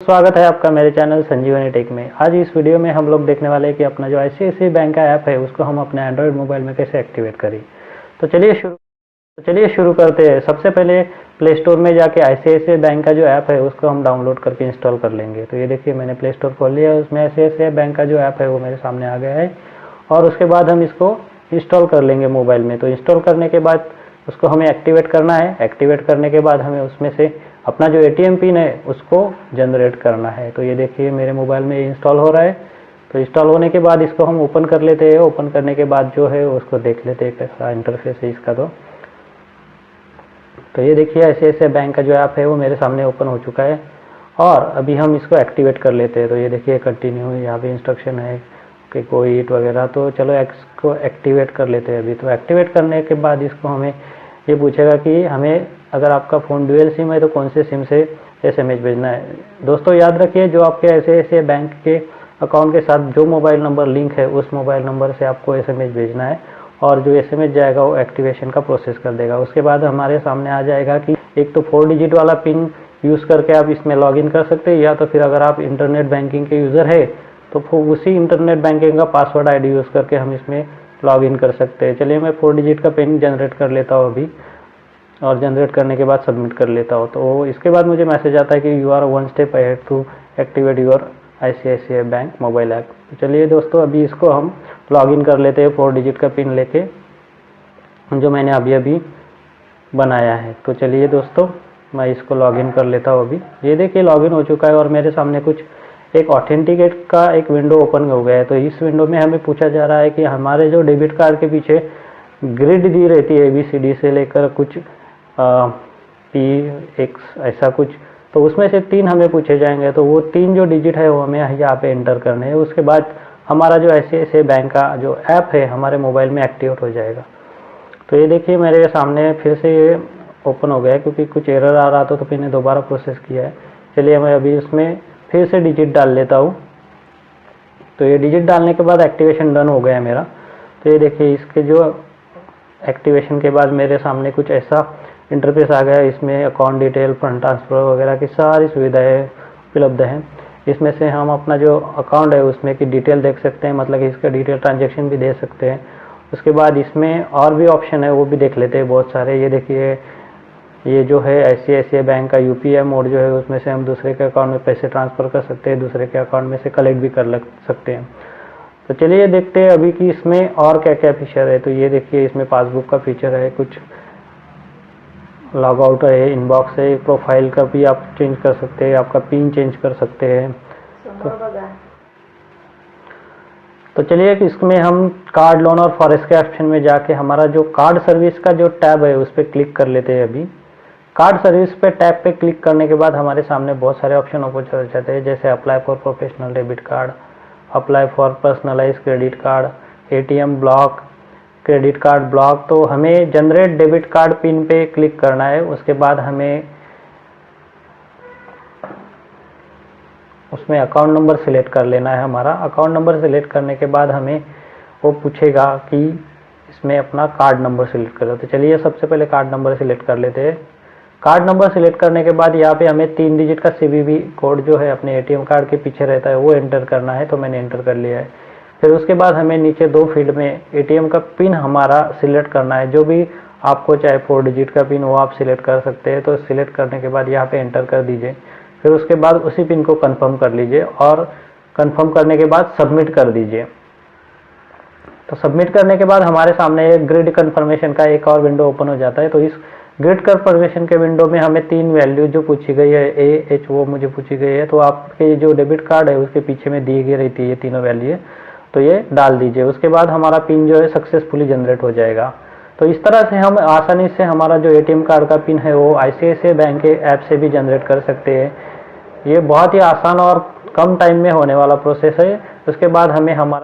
स्वागत है आपका मेरे चैनल संजीवनी टेक में। आज इस वीडियो में हम लोग देखने वाले हैं कि अपना जो ICICI बैंक का ऐप है उसको हम अपने एंड्रॉयड मोबाइल में कैसे एक्टिवेट करें। तो चलिए शुरू करते हैं। सबसे पहले प्ले स्टोर में जाके ICICI बैंक का जो ऐप है उसको हम डाउनलोड करके इंस्टॉल कर लेंगे। तो ये देखिए मैंने प्ले स्टोर खोल लिया, उसमें ICICI बैंक का जो ऐप है वो मेरे सामने आ गया है और उसके बाद हम इसको इंस्टॉल कर लेंगे मोबाइल में। तो इंस्टॉल करने के बाद उसको हमें एक्टिवेट करना है। एक्टिवेट करने के बाद हमें उसमें से अपना जो ATM पिन है उसको जनरेट करना है। तो ये देखिए मेरे मोबाइल में इंस्टॉल हो रहा है। तो इंस्टॉल होने के बाद इसको हम ओपन कर लेते हैं। ओपन करने के बाद जो है उसको देख लेते हैं कैसा इंटरफेस है इसका। तो ये देखिए ICICI बैंक का जो ऐप है वो मेरे सामने ओपन हो चुका है और अभी हम इसको एक्टिवेट कर लेते हैं। तो ये देखिए कंटिन्यू, यहाँ पे इंस्ट्रक्शन है कि कोई ईट वगैरह। तो चलो इसको एक्टिवेट कर लेते हैं अभी। तो एक्टिवेट करने के बाद इसको हमें ये पूछेगा कि हमें अगर आपका फ़ोन डुअल सिम है तो कौन से सिम से SMS भेजना है। दोस्तों याद रखिए, जो आपके ICICI बैंक के अकाउंट के साथ जो मोबाइल नंबर लिंक है उस मोबाइल नंबर से आपको SMS भेजना है और जो SMS जाएगा वो एक्टिवेशन का प्रोसेस कर देगा। उसके बाद हमारे सामने आ जाएगा कि एक तो 4 डिजिट वाला पिन यूज़ करके आप इसमें लॉगिन कर सकते हैं, या तो फिर अगर आप इंटरनेट बैंकिंग के यूज़र है तो उसी इंटरनेट बैंकिंग का पासवर्ड ID यूज़ करके हम इसमें लॉगिन कर सकते हैं। चलिए मैं 4 डिजिट का पिन जनरेट कर लेता हूँ अभी और जनरेट करने के बाद सबमिट कर लेता हूँ। तो इसके बाद मुझे मैसेज आता है कि you are 1 step ahead to activate your ICICI bank mobile app. तो चलिए दोस्तों अभी इसको हम लॉगिन कर लेते हैं 4 डिजिट का पिन लेके जो मैंने अभी बनाया है। तो चलिए दोस्तों मैं इसको लॉगिन कर लेता हूँ अभी। ये देखिए लॉगिन हो चुका है और मेरे सामने कुछ एक ऑथेंटिकेट का एक विंडो ओपन हो गया है। तो इस विंडो में हमें पूछा जा रहा है कि हमारे जो डेबिट कार्ड के पीछे ग्रिड दी रहती है ABCD से लेकर कुछ PX ऐसा कुछ, तो उसमें से 3 हमें पूछे जाएंगे। तो वो 3 जो डिजिट है वो हमें यहाँ पे एंटर करने हैं। उसके बाद हमारा जो ICICI बैंक का जो ऐप है हमारे मोबाइल में एक्टिवेट हो जाएगा। तो ये देखिए मेरे सामने फिर से ये ओपन हो गया है क्योंकि कुछ एरर आ रहा था तो मैंने दोबारा प्रोसेस किया है। चलिए मैं अभी इसमें फिर से डिजिट डाल लेता हूँ। तो ये डिजिट डालने के बाद एक्टिवेशन डन हो गया है मेरा। तो ये देखिए इसके जो एक्टिवेशन के बाद मेरे सामने कुछ ऐसा इंटरफेस आ गया। इसमें अकाउंट डिटेल, फंड ट्रांसफ़र वगैरह की सारी सुविधाएं उपलब्ध हैं। इसमें से हम अपना जो अकाउंट है उसमें की डिटेल देख सकते हैं, मतलब कि इसका डिटेल ट्रांजैक्शन भी दे सकते हैं। उसके बाद इसमें और भी ऑप्शन है वो भी देख लेते हैं बहुत सारे। ये देखिए ये जो है ICICI बैंक का UPI मोड जो है उसमें से हम दूसरे के अकाउंट में पैसे ट्रांसफ़र कर सकते हैं, दूसरे के अकाउंट में से कलेक्ट भी कर सकते हैं। तो चलिए देखते हैं अभी कि इसमें और क्या क्या फीचर है। तो ये देखिए इसमें पासबुक का फीचर है, कुछ लॉग आउट है, इनबॉक्स है, प्रोफाइल का भी आप चेंज कर सकते हैं, आपका पिन चेंज कर सकते हैं। तो चलिए इसमें हम कार्ड, लोन और फॉरेक्स के ऑप्शन में जाके हमारा जो कार्ड सर्विस का जो टैब है उस पर क्लिक कर लेते हैं अभी। कार्ड सर्विस पे टैब पे क्लिक करने के बाद हमारे सामने बहुत सारे ऑप्शन ओपन हो जाते हैं, जैसे apply for professional debit card, apply for personalise credit card, ATM block, credit card block. तो हमें जनरेट डेबिट कार्ड पिन पे क्लिक करना है। उसके बाद हमें उसमें अकाउंट नंबर सिलेक्ट कर लेना है हमारा। अकाउंट नंबर सिलेक्ट करने के बाद हमें वो पूछेगा कि इसमें अपना कार्ड नंबर सिलेक्ट करो। तो चलिए सबसे पहले कार्ड नंबर सिलेक्ट कर लेते हैं। कार्ड नंबर सिलेक्ट करने के बाद यहाँ पे हमें 3 डिजिट का CVV कोड जो है अपने ATM कार्ड के पीछे रहता है वो एंटर करना है। तो मैंने एंटर कर लिया है। फिर उसके बाद हमें नीचे 2 फील्ड में ATM का पिन हमारा सिलेक्ट करना है। जो भी आपको चाहे 4 डिजिट का पिन वो आप सिलेक्ट कर सकते हैं। तो सिलेक्ट करने के बाद यहाँ पे एंटर कर दीजिए। फिर उसके बाद उसी पिन को कंफर्म कर लीजिए और कंफर्म करने के बाद सबमिट कर दीजिए। तो सबमिट करने के बाद हमारे सामने एक ग्रिड कन्फर्मेशन का एक और विंडो ओपन हो जाता है। तो इस ग्रिड कन्फर्मेशन के विंडो में हमें 3 वैल्यू जो पूछी गई है, AH वो मुझे पूछी गई है। तो आपके जो डेबिट कार्ड है उसके पीछे में दी गई रहती है ये तीनों वैल्यू, तो ये डाल दीजिए। उसके बाद हमारा पिन जो है सक्सेसफुली जनरेट हो जाएगा। तो इस तरह से हम आसानी से हमारा जो ATM कार्ड का पिन है वो ICICI बैंक के ऐप से भी जनरेट कर सकते हैं। ये बहुत ही आसान और कम टाइम में होने वाला प्रोसेस है। उसके बाद हमें हमारा